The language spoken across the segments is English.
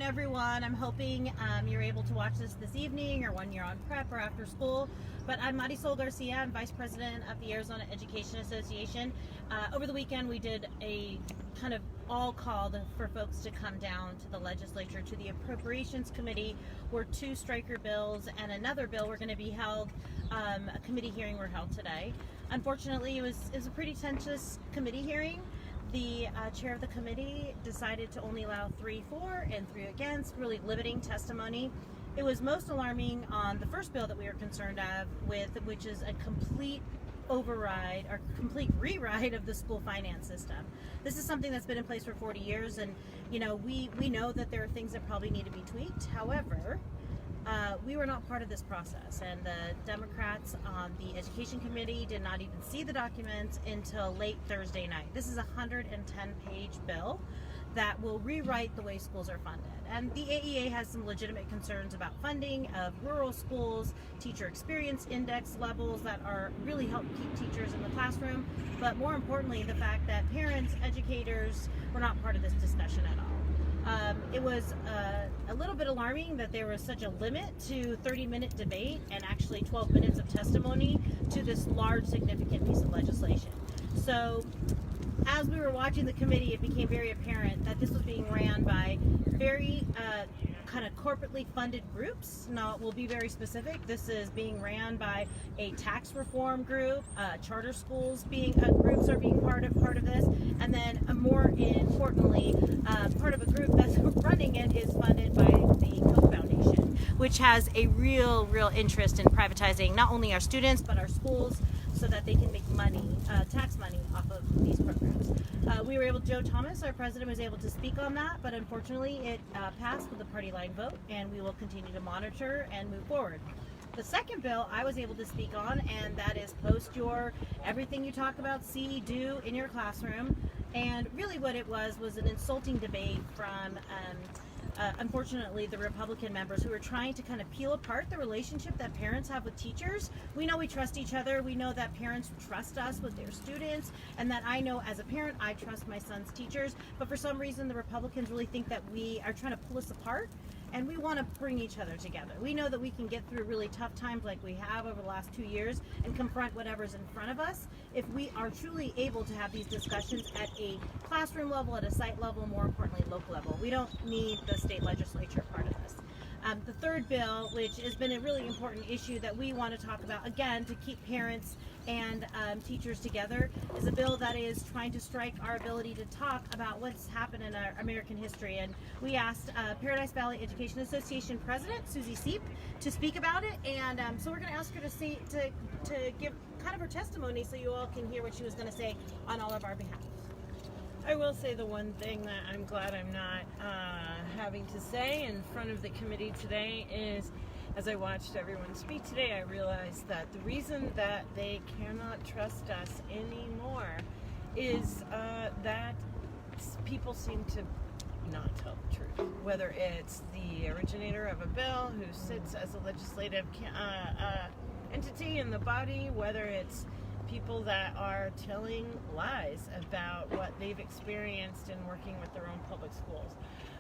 afternoon, everyone. I'm hoping you're able to watch this evening or when you're on prep or after school. But I'm Marisol Garcia. I'm Vice President of the Arizona Education Association. Over the weekend, we did a kind of all called for folks to come down to the legislature, to the Appropriations Committee, where 2 striker bills and another bill were going to be held. A committee hearing were held today. Unfortunately, it was a pretty tenuous committee hearing. The chair of the committee decided to only allow 3 for and 3 against, really limiting testimony. It was most alarming on the first bill that we are concerned with, which is a complete override or complete rewrite of the school finance system. This is something that's been in place for 40 years, and we know that there are things that probably need to be tweaked. However, we were not part of this process, and the Democrats on the Education Committee did not even see the documents until late Thursday night. This is a 110-page bill that will rewrite the way schools are funded. And the AEA has some legitimate concerns about funding of rural schools, teacher experience index levels that are really help keep teachers in the classroom, but more importantly, the fact that parents, educators were not part of this discussion at all. It was a little bit alarming that there was such a limit to 30-minute debate and actually 12 minutes of testimony to this large, significant piece of legislation. So, as we were watching the committee, it became very apparent that this was being ran by very kind of corporately funded groups. Now, we'll be very specific. This is being ran by a tax reform group, charter schools groups are being part of this, and then more importantly, part of a group that's running it is funded by the Koch Foundation, which has a real interest in privatizing not only our students but our schools, so that they can make money, tax money, off of these programs. Joe Thomas, our president, was able to speak on that, but unfortunately it passed with a party line vote, and we will continue to monitor and move forward. The second bill I was able to speak on, and that is post everything you talk about, see, do in your classroom. And really what it was an insulting debate from unfortunately, the Republican members who are trying to kind of peel apart the relationship that parents have with teachers. We know we trust each other. We know that parents trust us with their students, and that I know as a parent, I trust my son's teachers. But for some reason, the Republicans really think that we are trying to pull us apart, and we want to bring each other together. We know that we can get through really tough times like we have over the last 2 years and confront whatever's in front of us if we are truly able to have these discussions at a classroom level, at a site level, more importantly, local level. We don't need the state legislature part of this. The third bill, which has been a really important issue that we want to talk about, again, to keep parents and teachers together, is a bill that is trying to strike our ability to talk about what's happened in our American history. And we asked Paradise Valley Education Association President Susie Seep to speak about it, and so we're going to ask her to give kind of her testimony so you all can hear what she was going to say on all of our behalf. I will say the one thing that I'm glad I'm not having to say in front of the committee today is, as I watched everyone speak today, I realized that the reason that they cannot trust us anymore is that people seem to not tell the truth. Whether it's the originator of a bill who sits as a legislative entity in the body, whether it's people that are telling lies about what they've experienced in working with their own public schools.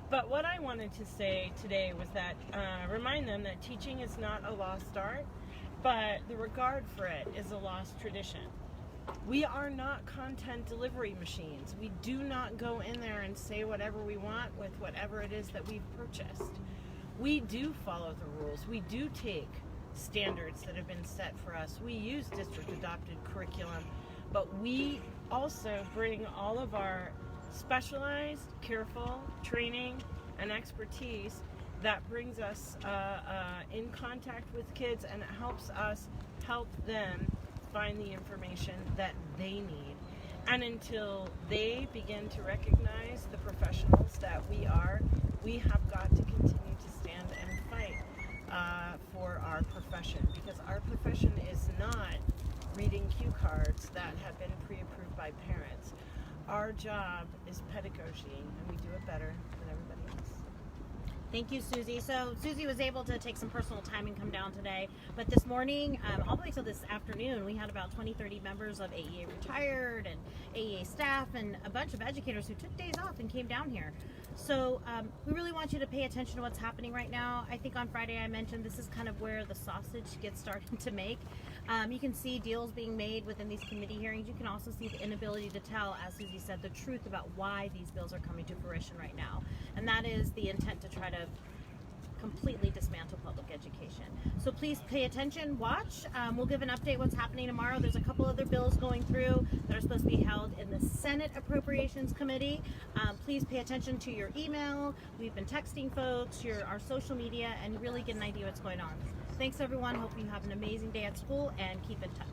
But what I wanted to say today was that remind them that teaching is not a lost art, but the regard for it is a lost tradition. We are not content delivery machines. We do not go in there and say whatever we want with whatever it is that we've purchased. We do follow the rules. We do take standards that have been set for us. We use district adopted curriculum, but we also bring all of our specialized, careful training and expertise that brings us in contact with kids and helps us help them find the information that they need. And until they begin to recognize the professionals that we are, we have got to continue to stand and fight for our profession, because our profession is not reading cue cards that have been pre-approved by parents. Our job is pedagogy, and we do it better than everybody else. Thank you, Susie. So Susie was able to take some personal time and come down today, but this morning, all the way till this afternoon, we had about 20-30 members of AEA retired and AEA staff and a bunch of educators who took days off and came down here. So we really want you to pay attention to what's happening right now. I think on Friday I mentioned this is kind of where the sausage gets started to make. You can see deals being made within these committee hearings. You can also see the inability to tell, as Susie said, the truth about why these bills are coming to fruition right now. And that is the intent to try to completely dismantle public education. So please pay attention, watch. We'll give an update what's happening tomorrow. There's a couple other bills going through that are supposed to be held in the Senate Appropriations Committee. Please pay attention to your email. We've been texting folks, our social media, and really get an idea what's going on. Thanks everyone. Hope you have an amazing day at school and keep in touch.